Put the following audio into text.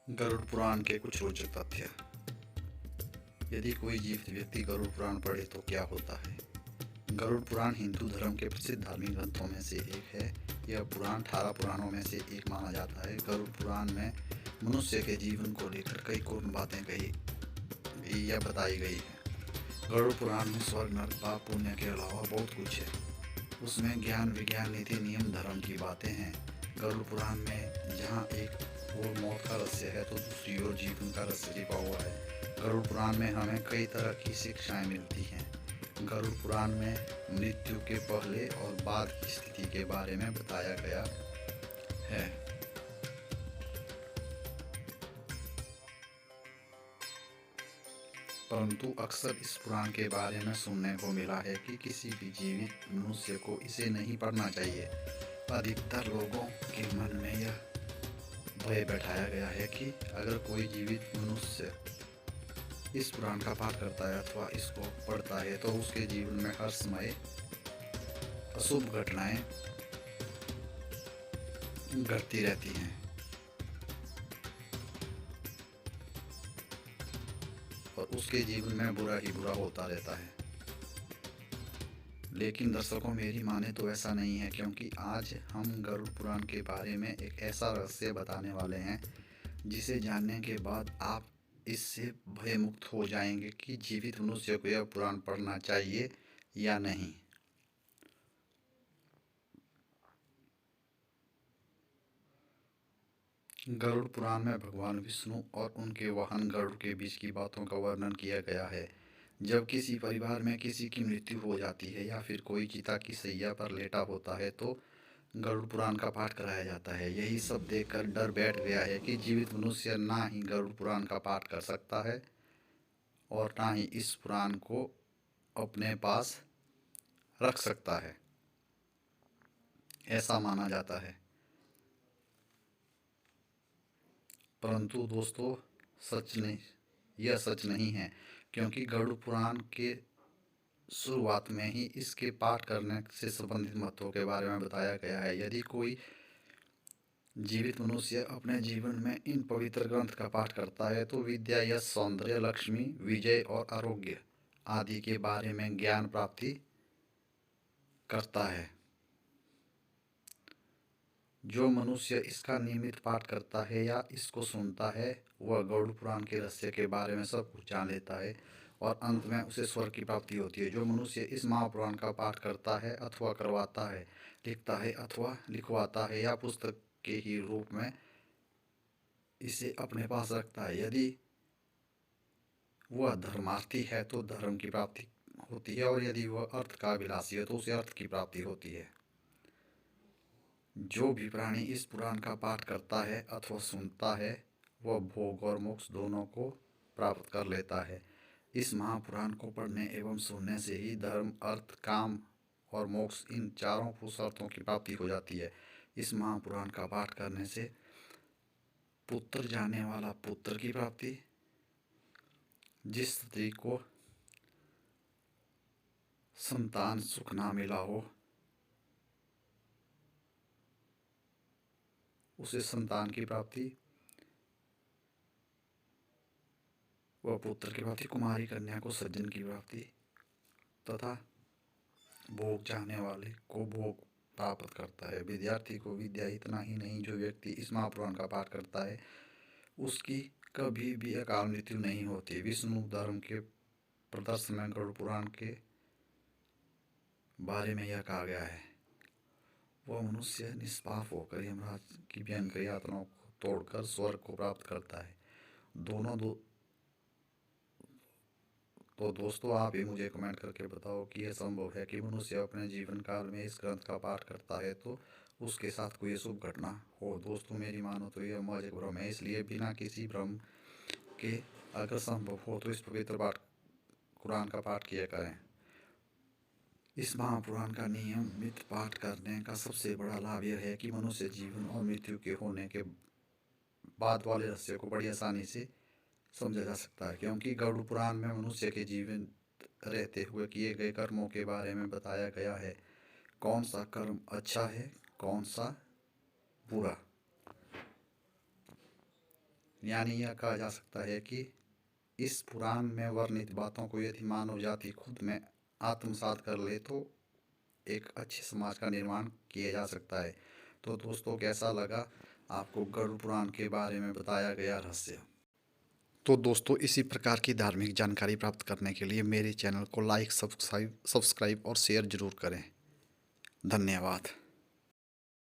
गरुड़ पुराण के कुछ रोचक तथ्य। यदि कोई जीवित व्यक्ति गरुड़ पुराण पढ़े तो क्या होता है। गरुड़ पुराण हिंदू धर्म के प्रसिद्ध धार्मिक ग्रंथों में से एक है। यह पुराण 18 पुराणों में से एक माना जाता है। गरुड़ पुराण में मनुष्य के जीवन को लेकर कई गूढ़ बातें कही या बताई गई है। गरुड़ पुराण में स्वर्ग, नरक, पाप, पुण्य के अलावा बहुत कुछ है। उसमें ज्ञान, विज्ञान, नीति, नियम, धर्म की बातें हैं। गरुड़ पुराण में जहाँ एक ओर मौत का रहस्य है तो दूसरी ओर जीवन का रहस्य छिपा हुआ है। गरुड़ पुराण में हमें कई तरह की शिक्षाएं मिलती हैं। गरुड़ पुराण में मृत्यु के पहले और बाद की स्थिति के बारे में बताया गया है। परंतु अक्सर इस पुराण के बारे में सुनने को मिला है कि किसी भी जीवित मनुष्य को इसे नहीं पढ़ना चाहिए। अधिकतर लोगों के मन में यह भय बैठाया गया है कि अगर कोई जीवित मनुष्य इस पुराण का पाठ करता है अथवा इसको पढ़ता है तो उसके जीवन में हर समय अशुभ घटनाएं घटती रहती हैं और उसके जीवन में बुरा ही बुरा होता रहता है। लेकिन दर्शकों, मेरी माने तो ऐसा नहीं है, क्योंकि आज हम गरुड़ पुराण के बारे में एक ऐसा रहस्य बताने वाले हैं जिसे जानने के बाद आप इससे भयमुक्त हो जाएंगे कि जीवित मनुष्य को यह पुराण पढ़ना चाहिए या नहीं। गरुड़ पुराण में भगवान विष्णु और उनके वाहन गरुड़ के बीच की बातों का वर्णन किया गया है। जब किसी परिवार में किसी की मृत्यु हो जाती है या फिर कोई चिता की सैया पर लेटा होता है तो गरुड़ पुराण का पाठ कराया जाता है। यही सब देखकर डर बैठ गया है कि जीवित मनुष्य ना ही गरुड़ पुराण का पाठ कर सकता है और ना ही इस पुराण को अपने पास रख सकता है, ऐसा माना जाता है। परंतु दोस्तों, यह सच नहीं है, क्योंकि गरुड़ पुराण के शुरुआत में ही इसके पाठ करने से संबंधित महत्वों के बारे में बताया गया है। यदि कोई जीवित मनुष्य अपने जीवन में इन पवित्र ग्रंथ का पाठ करता है तो विद्या, यश, सौंदर्य, लक्ष्मी, विजय और आरोग्य आदि के बारे में ज्ञान प्राप्ति करता है। जो मनुष्य इसका नियमित पाठ करता है या इसको सुनता है वह गरुड़ पुराण के रहस्य के बारे में सब कुछ जान लेता है और अंत में उसे स्वर्ग की प्राप्ति होती है। जो मनुष्य इस महापुराण का पाठ करता है अथवा करवाता है, लिखता है अथवा लिखवाता है या पुस्तक के ही रूप में इसे अपने पास रखता है, यदि वह धर्मार्थी है तो धर्म की प्राप्ति होती है, और यदि वह अर्थ का अभिलाषी है तो उसे अर्थ की प्राप्ति होती है। जो भी प्राणी इस पुराण का पाठ करता है अथवा सुनता है वह भोग और मोक्ष दोनों को प्राप्त कर लेता है। इस महापुराण को पढ़ने एवं सुनने से ही धर्म, अर्थ, काम और मोक्ष, इन चारों पुरुषार्थों की प्राप्ति हो जाती है। इस महापुराण का पाठ करने से पुत्र जाने वाला पुत्र की प्राप्ति, जिस स्त्री को संतान सुख ना मिला हो उसे संतान की प्राप्ति, वह पुत्र की प्राप्ति, कुमारी कन्या को सज्जन की प्राप्ति तथा भोग चाहने वाले को भोग प्राप्त करता है। विद्यार्थी को विद्या, इतना ही नहीं, जो व्यक्ति इस महापुराण का पाठ करता है उसकी कभी भी अकाल मृत्यु नहीं होती। विष्णु धर्म के प्रदर्शन में गरुड़ पुराण के बारे में यह कहा गया है, वह मनुष्य निष्पाप होकर यमराज की भयंकर यातनाओं को तोड़कर स्वर्ग को प्राप्त करता है। तो दोस्तों, आप ही मुझे कमेंट करके बताओ कि यह संभव है कि मनुष्य अपने जीवन काल में इस ग्रंथ का पाठ करता है तो उसके साथ कोई शुभ घटना हो। दोस्तों, मेरी मानो तो यह महज एक भ्रम है, इसलिए बिना किसी भ्रम के अगर संभव हो तो इस पवित्र पाठ कुरान का पाठ किया करें। इस महापुराण का नियमित पाठ करने का सबसे बड़ा लाभ यह है कि मनुष्य जीवन और मृत्यु के होने के बाद वाले रहस्य को बड़ी आसानी से समझा जा सकता है, क्योंकि गरुड़ पुराण में मनुष्य के जीवन रहते हुए किए गए कर्मों के बारे में बताया गया है। कौन सा कर्म अच्छा है, कौन सा बुरा। यानी यह कहा जा सकता है कि इस पुराण में वर्णित बातों को यदि मानव जाति खुद में आत्मसात कर ले तो एक अच्छे समाज का निर्माण किया जा सकता है। तो दोस्तों, कैसा लगा आपको गरुड़ पुराण के बारे में बताया गया रहस्य? तो दोस्तों, इसी प्रकार की धार्मिक जानकारी प्राप्त करने के लिए मेरे चैनल को लाइक, सब्सक्राइब और शेयर जरूर करें। धन्यवाद।